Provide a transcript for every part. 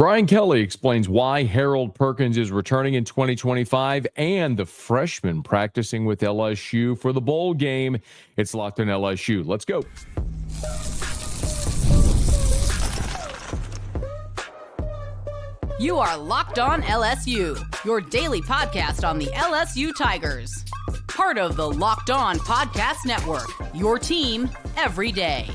Brian Kelly explains why Harold Perkins is returning in 2025 and the freshman practicing with LSU for the bowl game. It's Locked on LSU. Let's go. You are Locked on LSU, your daily podcast on the LSU Tigers. Part of the Locked On Podcast Network, your team every day.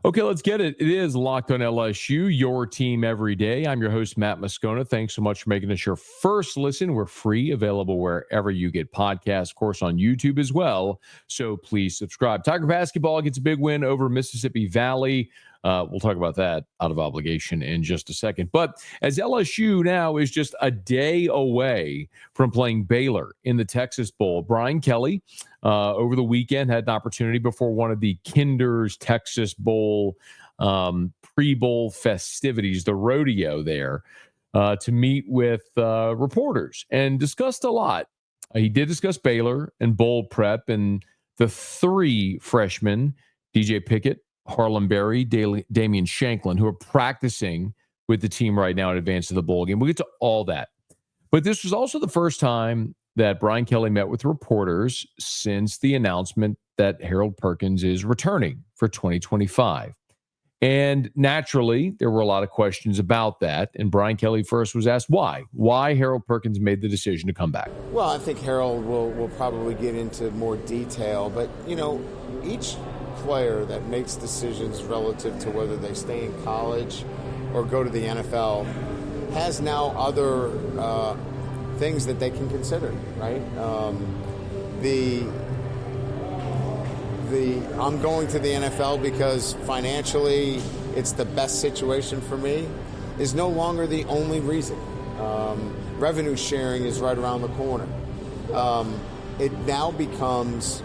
Okay, let's get it. It is Locked on LSU, your team every day. I'm your host, Matt Moscona. Thanks so much for making us your first listen. We're free, available wherever you get podcasts, of course, on YouTube as well. So please subscribe. Tiger basketball gets a big win over Mississippi Valley. We'll talk about that out of obligation in just a second. But as LSU now is just a day away from playing Baylor in the Texas Bowl, Brian Kelly over the weekend had an opportunity before one of the Kinder's Texas Bowl pre-bowl festivities, the rodeo there, to meet with reporters and discussed a lot. He did discuss Baylor and bowl prep and the three freshmen, DJ Pickett, Harlem Berry, Damian Shanklin, who are practicing with the team right now in advance of the bowl game. We'll get to all that. But this was also the first time that Brian Kelly met with reporters since the announcement that Harold Perkins is returning for 2025. And naturally, there were a lot of questions about that. And Brian Kelly first was asked why Harold Perkins made the decision to come back. Well, I think Harold will probably get into more detail. But, each player that makes decisions relative to whether they stay in college or go to the NFL has now other things that they can consider, right? I'm going to the NFL because financially it's the best situation for me is no longer the only reason. Revenue sharing is right around the corner. It now becomes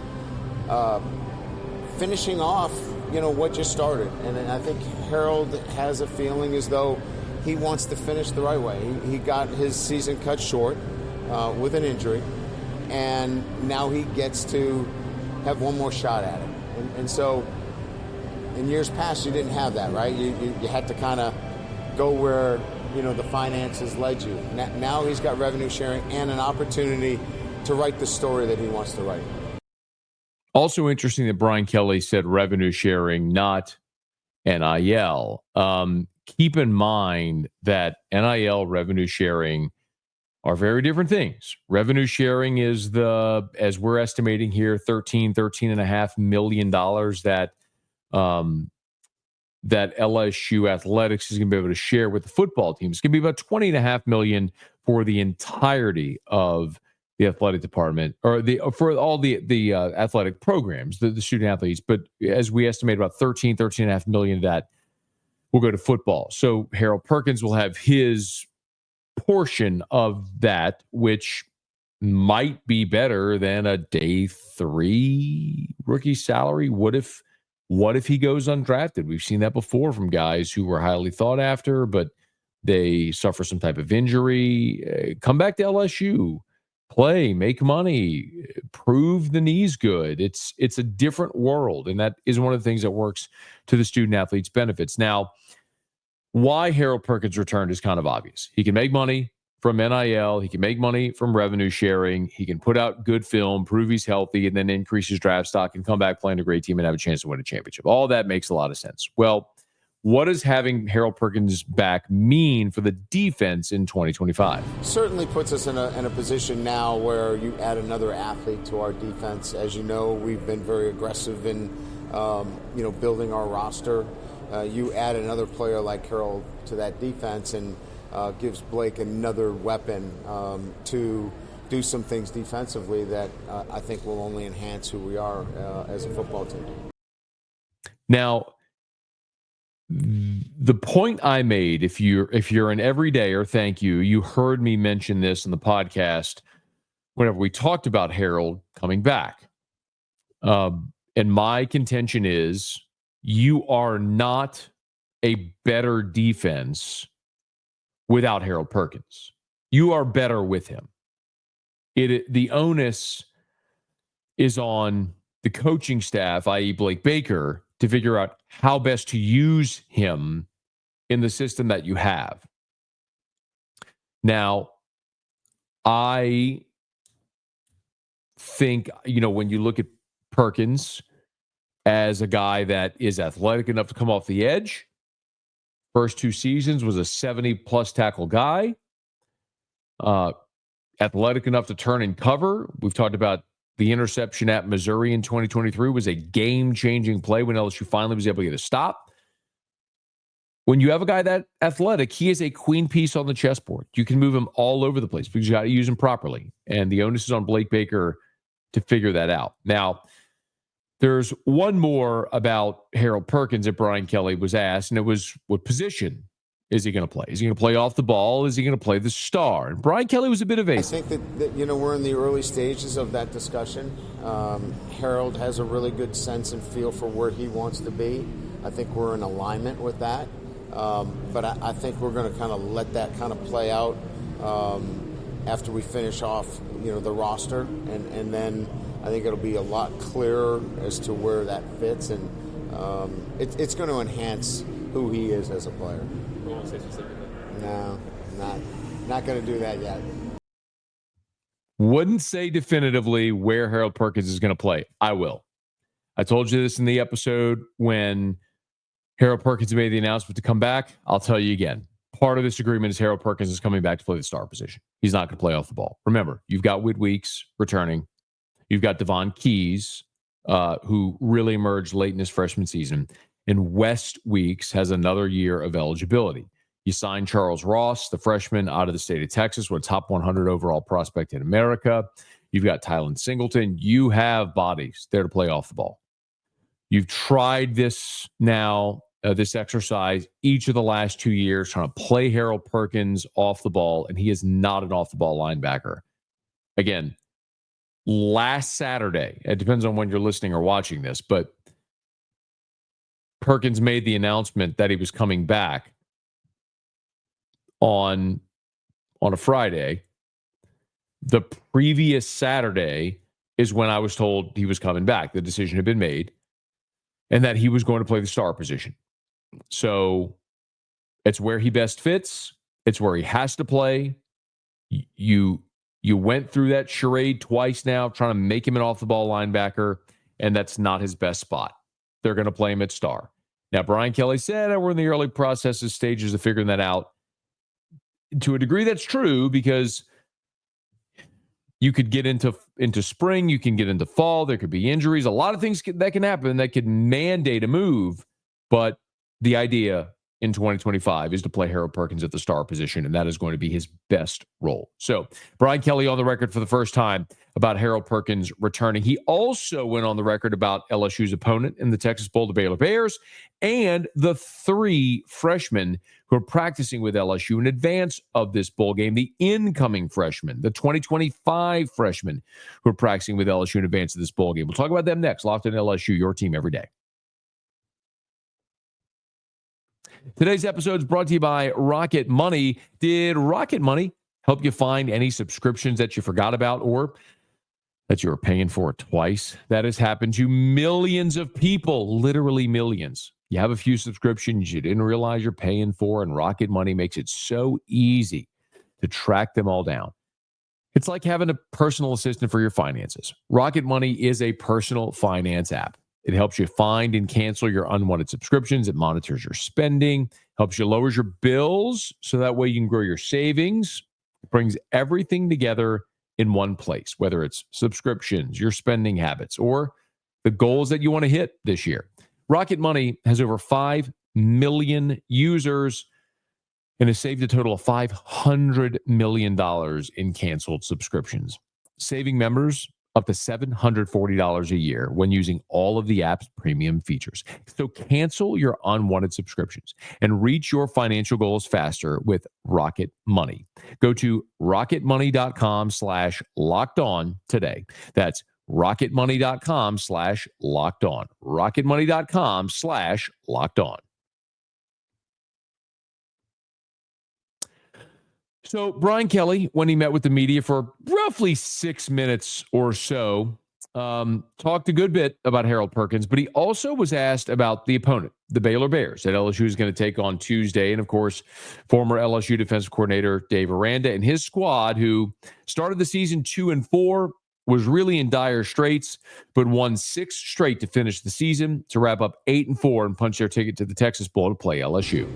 finishing off, what you started. And I think Harold has a feeling as though he wants to finish the right way. He got his season cut short with an injury, and now he gets to have one more shot at it. And so in years past, you didn't have that, right? You had to kind of go where, the finances led you. Now he's got revenue sharing and an opportunity to write the story that he wants to write. Also interesting that Brian Kelly said revenue sharing, not NIL. Keep in mind that NIL revenue sharing are very different things. Revenue sharing is as we're estimating here, $13.5 million that LSU athletics is going to be able to share with the football team. It's going to be about $20.5 million for the entirety of the athletic department, or for all the athletic programs, the student athletes. But as we estimate, about $13.5 million of that will go to football. So Harold Perkins will have his portion of that, which might be better than a day 3 rookie salary. What if he goes undrafted? We've seen that before from guys who were highly thought after, but they suffer some type of injury, come back to LSU, play, make money, prove the knee's good. It's a different world, and that is one of the things that works to the student athlete's benefits. Now, why Harold Perkins returned is kind of obvious. He can make money from NIL. He can make money from revenue sharing. He can put out good film, prove he's healthy, and then increase his draft stock and come back playing a great team and have a chance to win a championship. All that makes a lot of sense. Well, what does having Harold Perkins back mean for the defense in 2025? Certainly puts us in a position now where you add another athlete to our defense. As you know, we've been very aggressive in building our roster. You add another player like Harold to that defense and gives Blake another weapon to do some things defensively that I think will only enhance who we are as a football team. Now, the point I made, if you're an everydayer, thank you. You heard me mention this in the podcast whenever we talked about Harold coming back. And my contention is you are not a better defense without Harold Perkins. You are better with him. The onus is on the coaching staff, i.e. Blake Baker, to figure out how best to use him in the system that you have. Now, I think, when you look at Perkins as a guy that is athletic enough to come off the edge, first 2 seasons was a 70-plus tackle guy, athletic enough to turn and cover. We've talked about the interception at Missouri in 2023 was a game-changing play when LSU finally was able to get a stop. When you have a guy that athletic, he is a queen piece on the chessboard. You can move him all over the place because you got to use him properly. And the onus is on Blake Baker to figure that out. Now, there's one more about Harold Perkins that Brian Kelly was asked, and it was, what position is he going to play? Is he going to play off the ball? Is he going to play the star? And Brian Kelly was a bit evasive. I think that we're in the early stages of that discussion. Harold has a really good sense and feel for where he wants to be. I think we're in alignment with that. But I think we're going to kind of let that kind of play out after we finish off, the roster, and then I think it'll be a lot clearer as to where that fits, and it's going to enhance who he is as a player. You want to say specifically? No, not going to do that yet. Wouldn't say definitively where Harold Perkins is going to play. I will. I told you this in the episode when Harold Perkins made the announcement to come back. I'll tell you again. Part of this agreement is Harold Perkins is coming back to play the star position. He's not going to play off the ball. Remember, you've got Whit Weeks returning. You've got Devon Keys, who really emerged late in his freshman season. And West Weeks has another year of eligibility. You signed Charles Ross, the freshman out of the state of Texas, with a top 100 overall prospect in America. You've got Tylen Singleton. You have bodies there to play off the ball. You've tried this now, this exercise, each of the last 2 years, trying to play Harold Perkins off the ball, and he is not an off-the-ball linebacker. Again, last Saturday, it depends on when you're listening or watching this, but Perkins made the announcement that he was coming back on a Friday. The previous Saturday is when I was told he was coming back. The decision had been made, and that he was going to play the star position. So it's where he best fits. It's where he has to play. You went through that charade twice now, trying to make him an off-the-ball linebacker, and that's not his best spot. They're going to play him at star. Now, Brian Kelly said that we're in the early processes, stages of figuring that out. To a degree, that's true, because you could get into spring, you can get into fall, there could be injuries, a lot of things that can happen that could mandate a move, but the idea in 2025 is to play Harold Perkins at the star position, and that is going to be his best role. So Brian Kelly on the record for the first time about Harold Perkins returning. He also went on the record about LSU's opponent in the Texas Bowl, the Baylor Bears, and the 3 freshmen who are practicing with LSU in advance of this bowl game, the incoming freshmen, the 2025 freshmen who are practicing with LSU in advance of this bowl game. We'll talk about them next. Locked On LSU, your team every day. Today's episode is brought to you by Rocket Money. Did Rocket Money help you find any subscriptions that you forgot about or that you were paying for twice? That has happened to millions of people, literally millions. You have a few subscriptions you didn't realize you're paying for, and Rocket Money makes it so easy to track them all down. It's like having a personal assistant for your finances. Rocket Money is a personal finance app. It helps you find and cancel your unwanted subscriptions. It monitors your spending, helps you lower your bills so that way you can grow your savings. It brings everything together in one place, whether it's subscriptions, your spending habits, or the goals that you want to hit this year. Rocket Money has over 5 million users and has saved a total of $500 million in canceled subscriptions, saving members up to $740 a year when using all of the app's premium features. So cancel your unwanted subscriptions and reach your financial goals faster with Rocket Money. Go to rocketmoney.com/lockedon today. That's rocketmoney.com/lockedon. rocketmoney.com/lockedon. So Brian Kelly, when he met with the media for roughly 6 minutes or so, talked a good bit about Harold Perkins, but he also was asked about the opponent, the Baylor Bears, that LSU is going to take on Tuesday. And of course, former LSU defensive coordinator Dave Aranda and his squad, who started the season 2-4, was really in dire straits, but won 6 straight to finish the season to wrap up 8-4 and punch their ticket to the Texas Bowl to play LSU.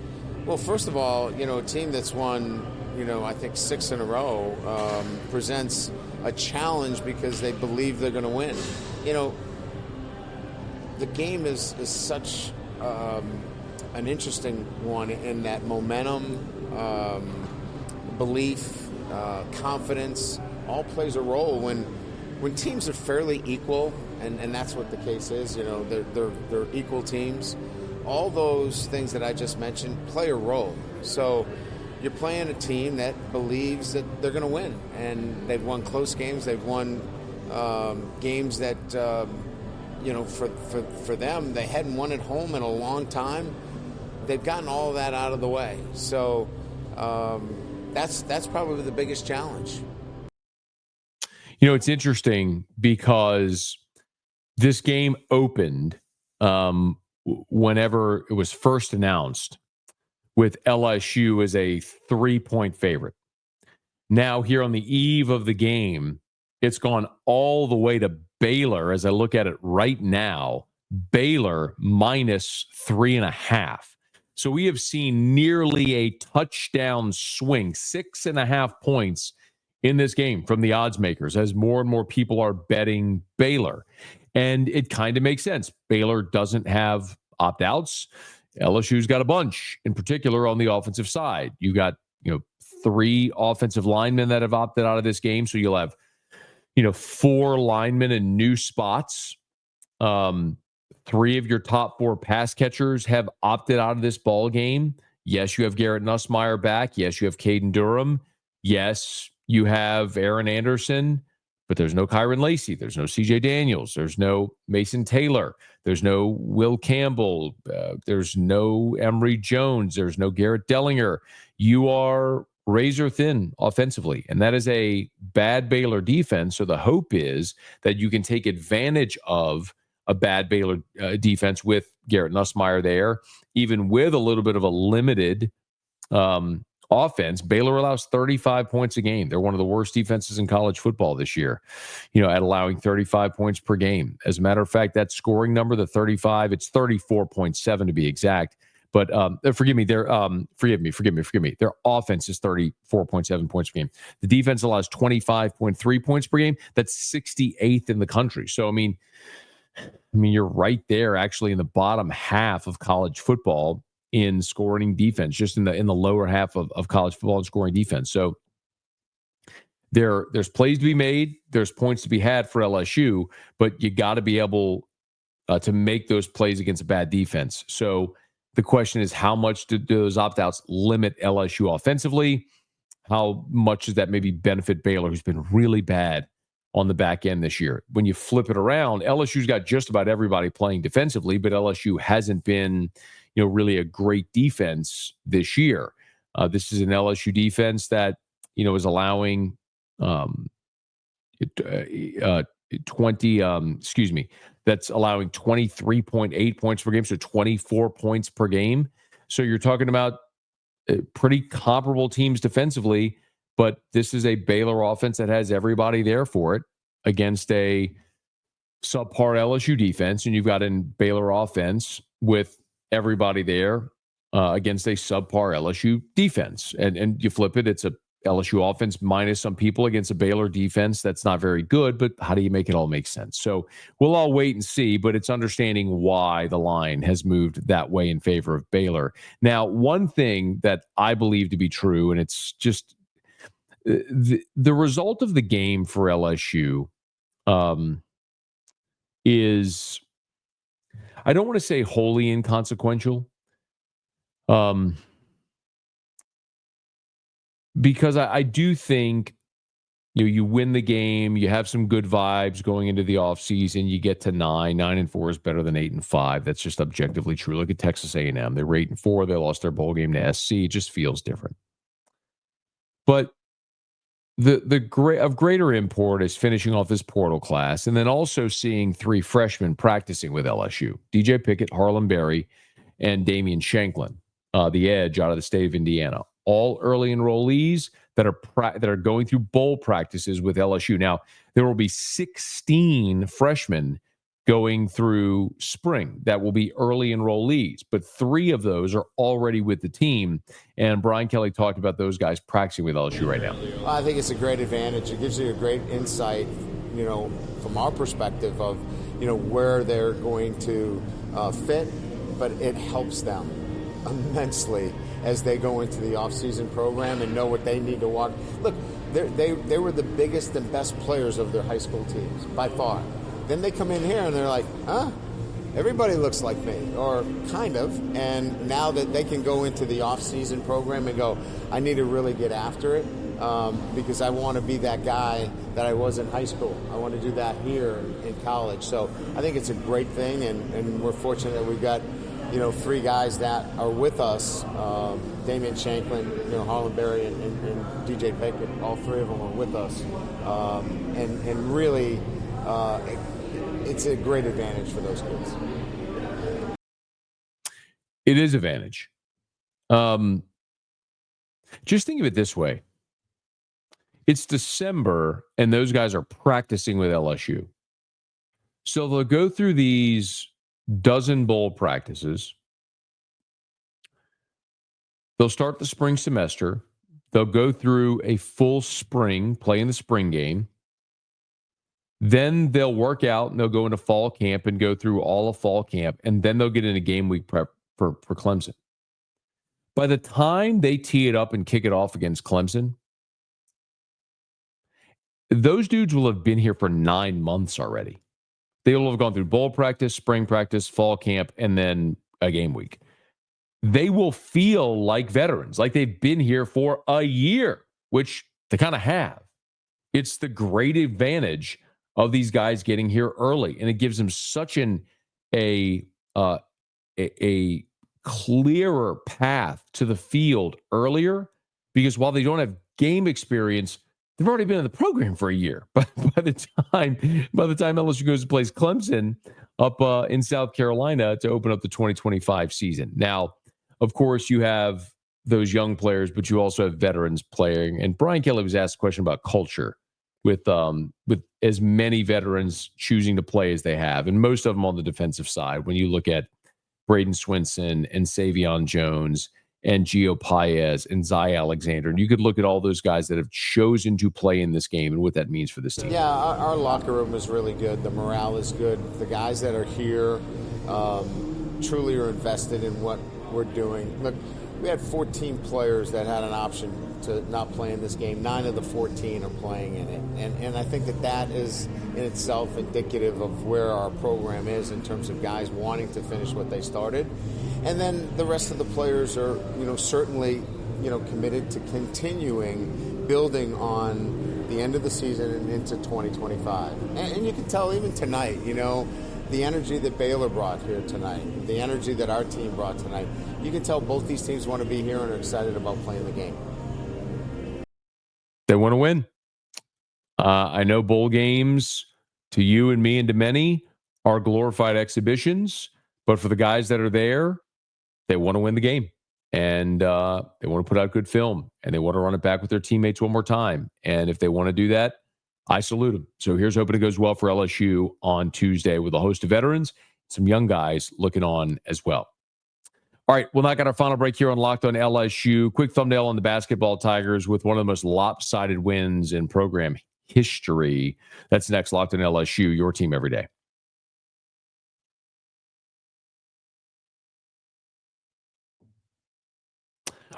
Well, first of all, a team that's won, I think 6 in a row presents a challenge because they believe they're going to win. The game is such an interesting one in that momentum, belief, confidence all plays a role when teams are fairly equal, and that's what the case is. They're equal teams. All those things that I just mentioned play a role. So you're playing a team that believes that they're going to win, and they've won close games. They've won games that for them, they hadn't won at home in a long time. They've gotten all of that out of the way. So that's probably the biggest challenge. It's interesting because this game opened whenever it was first announced with LSU as a 3-point favorite. Now, here on the eve of the game, it's gone all the way to Baylor. As I look at it right now, Baylor minus 3.5. So we have seen nearly a touchdown swing, 6.5 points in this game from the odds makers as more and more people are betting Baylor. And it kind of makes sense. Baylor doesn't have opt-outs. LSU's got a bunch, in particular on the offensive side. You got, 3 offensive linemen that have opted out of this game. So you'll have, 4 linemen in new spots. 3 of your top 4 pass catchers have opted out of this ball game. Yes, you have Garrett Nussmeier back. Yes, you have Caden Durham. Yes, you have Aaron Anderson, but there's no Kyron Lacey. There's no CJ Daniels. There's no Mason Taylor. There's no Will Campbell. There's no Emory Jones. There's no Garrett Dellinger. You are razor thin offensively, and that is a bad Baylor defense. So the hope is that you can take advantage of a bad Baylor defense with Garrett Nussmeier there, even with a little bit of a limited offense. Baylor allows 35 points a game. They're one of the worst defenses in college football this year, at allowing 35 points per game. As a matter of fact, that scoring number, the 35, it's 34.7 to be exact. But forgive me. Their offense is 34.7 points per game. The defense allows 25.3 points per game. That's 68th in the country. So, I mean, you're right there actually in the bottom half of college football in scoring defense, just in the lower half of college football in scoring defense. So there's plays to be made, there's points to be had for LSU, but you got to be able to make those plays against a bad defense. So the question is, how much do those opt-outs limit LSU offensively? How much does that maybe benefit Baylor, who's been really bad on the back end this year? When you flip it around, LSU's got just about everybody playing defensively, but LSU hasn't been really a great defense this year. This is an LSU defense that, is allowing 23.8 points per game, so 24 points per game. So you're talking about pretty comparable teams defensively, but this is a Baylor offense that has everybody there for it against a subpar LSU defense, and you've got a Baylor offense with everybody there against a subpar LSU defense. And you flip it, it's a LSU offense minus some people against a Baylor defense that's not very good, but how do you make it all make sense? So we'll all wait and see, but it's understanding why the line has moved that way in favor of Baylor. Now, one thing that I believe to be true, and it's just the result of the game for LSU is, I don't want to say wholly inconsequential, because I do think you win the game, you have some good vibes going into the offseason, you get to 9-4 is better than 8-5. That's just objectively true. Look at Texas A&M. They were 8-4. They lost their bowl game to SC. It just feels different. But of greater import is finishing off this portal class and then also seeing 3 freshmen practicing with LSU: DJ Pickett, Harlan Berry, and Damian Shanklin, the edge out of the state of Indiana. All early enrollees that are going through bowl practices with LSU. Now, there will be 16 freshmen going through spring that will be early enrollees, but 3 of those are already with the team. And Brian Kelly talked about those guys practicing with LSU right now. I think it's a great advantage. It gives you a great insight, from our perspective of, where they're going to fit, but it helps them immensely as they go into the off-season program and know what they need to walk. Look, they were the biggest and best players of their high school teams by far. Then they come in here and they're like, everybody looks like me, or kind of. And now that they can go into the off-season program and go, I need to really get after it because I want to be that guy that I was in high school. I want to do that here in college. So I think it's a great thing, and we're fortunate that we've got 3 guys that are with us, Damian Shanklin, Harlan Berry, and DJ Pickett. All 3 of them are with us. And really, it's a great advantage for those kids. It is advantage. Just think of it this way. It's December, and those guys are practicing with LSU. So they'll go through these dozen bowl practices. They'll start the spring semester. They'll go through a full spring, play in the spring game. Then they'll work out and they'll go into fall camp and go through all of fall camp. And then they'll get into game week prep for Clemson. By the time they tee it up and kick it off against Clemson, those dudes will have been here for 9 months already. They will have gone through bowl practice, spring practice, fall camp, and then a game week. They will feel like veterans, like they've been here for a year, which they kind of have. It's the great advantage of these guys getting here early, and it gives them such a clearer path to the field earlier, because while they don't have game experience, they've already been in the program for a year. But by the time LSU goes to play Clemson up in South Carolina to open up the 2025 season. Now, of course, you have those young players, but you also have veterans playing. And Brian Kelly was asked a question about culture with as many veterans choosing to play as they have, and most of them on the defensive side. When you look at Braden Swinson and Savion Jones and Gio Paez and Zy Alexander, and you could look at all those guys that have chosen to play in this game and what that means for this team. Yeah, our locker room is really good. The morale is good. The guys that are here truly are invested in what we're doing. Look, we had 14 players that had an option to not play in this game. 9 of the 14 are playing in it. And I think that is in itself indicative of where our program is in terms of guys wanting to finish what they started. And then the rest of the players are, certainly, committed to continuing building on the end of the season and into 2025. And you can tell even tonight, the energy that Baylor brought here tonight, the energy that our team brought tonight, you can tell both these teams want to be here and are excited about playing the game. They want to win. I know bowl games, to you and me and to many, are glorified exhibitions, but for the guys that are there, they want to win the game. And they want to put out good film, and they want to run it back with their teammates one more time. And if they want to do that, I salute them. So here's hoping it goes well for LSU on Tuesday with a host of veterans, some young guys looking on as well. All right, we'll knock out our final break here on Locked on LSU. Quick thumbnail on the basketball Tigers with one of the most lopsided wins in program history. That's next, Locked on LSU, your team every day.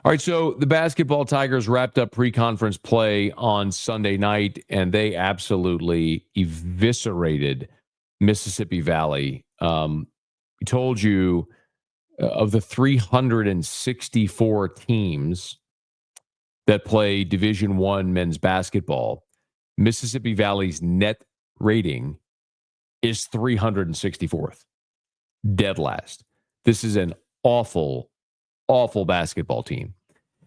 All right, so the basketball Tigers wrapped up pre-conference play on Sunday night, and they absolutely eviscerated Mississippi Valley. We told you of the 364 teams that play Division I men's basketball, Mississippi Valley's net rating is 364th, dead last. This is an awful basketball team.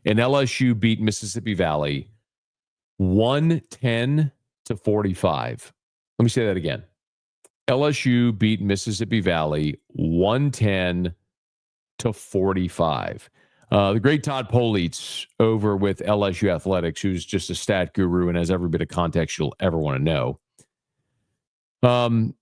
And LSU beat Mississippi Valley 110-45. Let me say that again. LSU beat Mississippi Valley 110-45. The great Todd Politz over with LSU Athletics, who's just a stat guru and has every bit of context you'll ever want to know,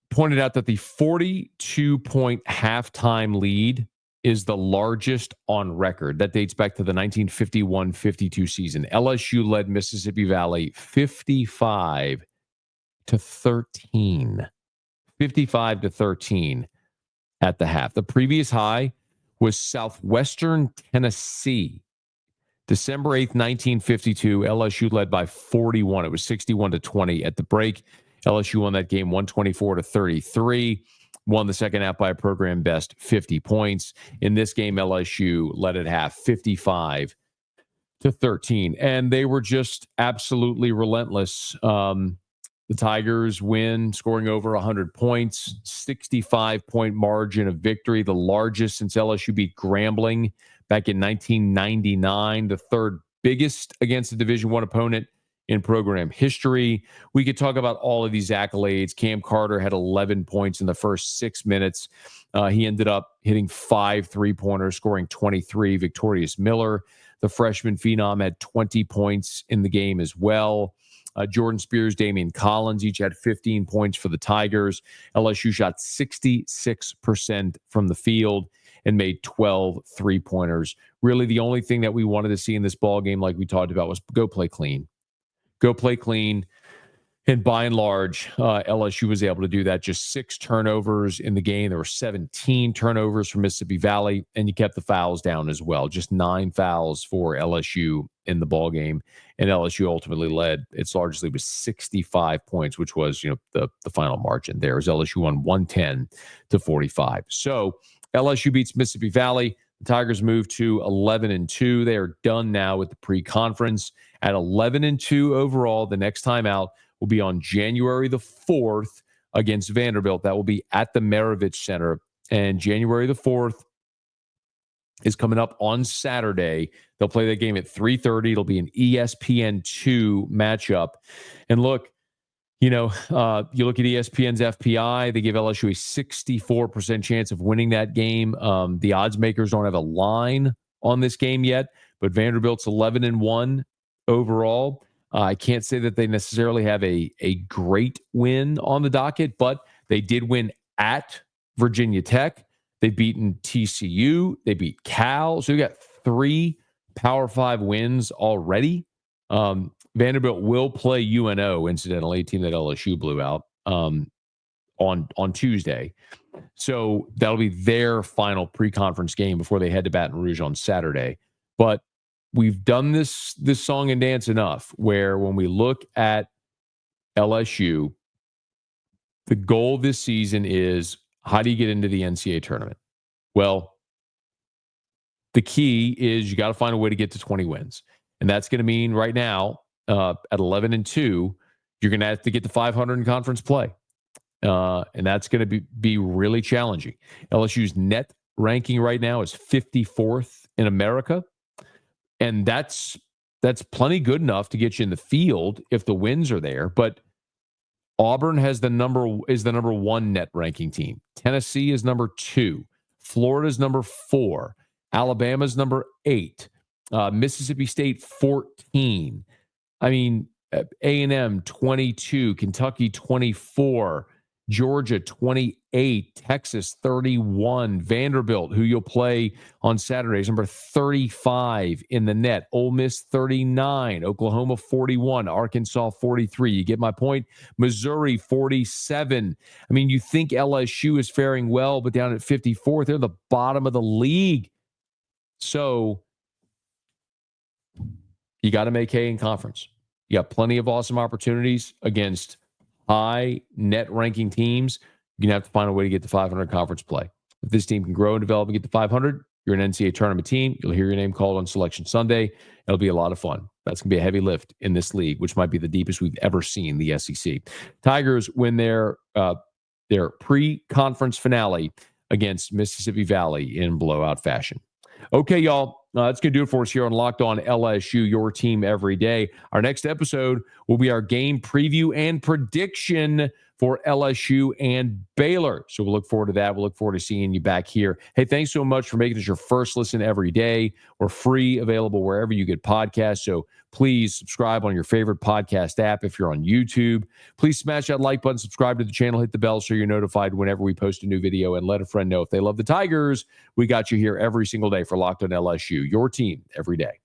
pointed out that the 42-point halftime lead is the largest on record. That dates back to the 1951-52 season. LSU led Mississippi Valley 55-13. 55-13 at the half. The previous high was Southwestern Tennessee. December 8th, 1952, LSU led by 41. It was 61-20 at the break. LSU won that game 124-33. Won the second half by a program best 50 points. In this game, LSU led at half 55-13. And they were just absolutely relentless. The Tigers win, scoring over 100 points, 65-point margin of victory, the largest since LSU beat Grambling back in 1999, the third biggest against a Division I opponent in program history. We could talk about all of these accolades. Cam Carter had 11 points in the first 6 minutes. He ended up hitting 5 3-pointers, scoring 23. Victorious Miller, the freshman phenom, had 20 points in the game as well. Jordan Spears, Damian Collins each had 15 points for the Tigers. LSU shot 66% from the field and made 12 3-pointers. Really, the only thing that we wanted to see in this ball game, like we talked about, was go play clean. Go play clean. And by and large, LSU was able to do that. Just 6 turnovers in the game. There were 17 turnovers for Mississippi Valley, and you kept the fouls down as well. Just 9 fouls for LSU in the ball game, and LSU ultimately led. Its largely was 65 points, which was the final margin there. As LSU won 110-45. So LSU beats Mississippi Valley. The Tigers move to 11-2. They are done now with the pre-conference at 11-2 overall. The next time out will be on January the 4th against Vanderbilt. That will be at the Maravich Center. And January the 4th is coming up on Saturday. They'll play that game at 3:30. It'll be an ESPN2 matchup. And look, you look at ESPN's FPI, they give LSU a 64% chance of winning that game. The odds makers don't have a line on this game yet, but Vanderbilt's 11-1 overall. I can't say that they necessarily have a great win on the docket, but they did win at Virginia Tech. They've beaten TCU. They beat Cal. So we got 3 Power 5 wins already. Vanderbilt will play UNO, incidentally, a team that LSU blew out on Tuesday. So that'll be their final pre-conference game before they head to Baton Rouge on Saturday. But we've done this song and dance enough where when we look at LSU, the goal this season is, how do you get into the NCAA tournament? Well, the key is you got to find a way to get to 20 wins. And that's going to mean right now at 11-2, you're going to have to get to 500 in conference play. And that's going to be really challenging. LSU's net ranking right now is 54th in America. And that's plenty good enough to get you in the field if the wins are there. But Auburn is the number 1 net ranking team. Tennessee is number 2. Florida's number 4. Alabama's number 8. Mississippi State 14. I mean, A&M 22. Kentucky 24. Georgia 28, Texas 31, Vanderbilt, who you'll play on Saturday, is number 35 in the net, Ole Miss 39, Oklahoma 41, Arkansas 43. You get my point? Missouri 47. I mean, you think LSU is faring well, but down at 54th, they're the bottom of the league. So you got to make hay in conference. You got plenty of awesome opportunities against high net ranking teams. You're going to have to find a way to get to 500 conference play. If this team can grow and develop and get to 500, you're an NCAA tournament team. You'll hear your name called on Selection Sunday. It'll be a lot of fun. That's going to be a heavy lift in this league, which might be the deepest we've ever seen, the SEC. Tigers win their pre-conference finale against Mississippi Valley in blowout fashion. Okay, y'all. That's going to do it for us here on Locked On LSU, your team every day. Our next episode will be our game preview and prediction for LSU and Baylor. So we'll look forward to that. We'll look forward to seeing you back here. Hey, thanks so much for making us your first listen every day. We're free, available wherever you get podcasts. So please subscribe on your favorite podcast app. If you're on YouTube, please smash that like button, subscribe to the channel, hit the bell so you're notified whenever we post a new video, and let a friend know if they love the Tigers. We got you here every single day for Locked On LSU, your team every day.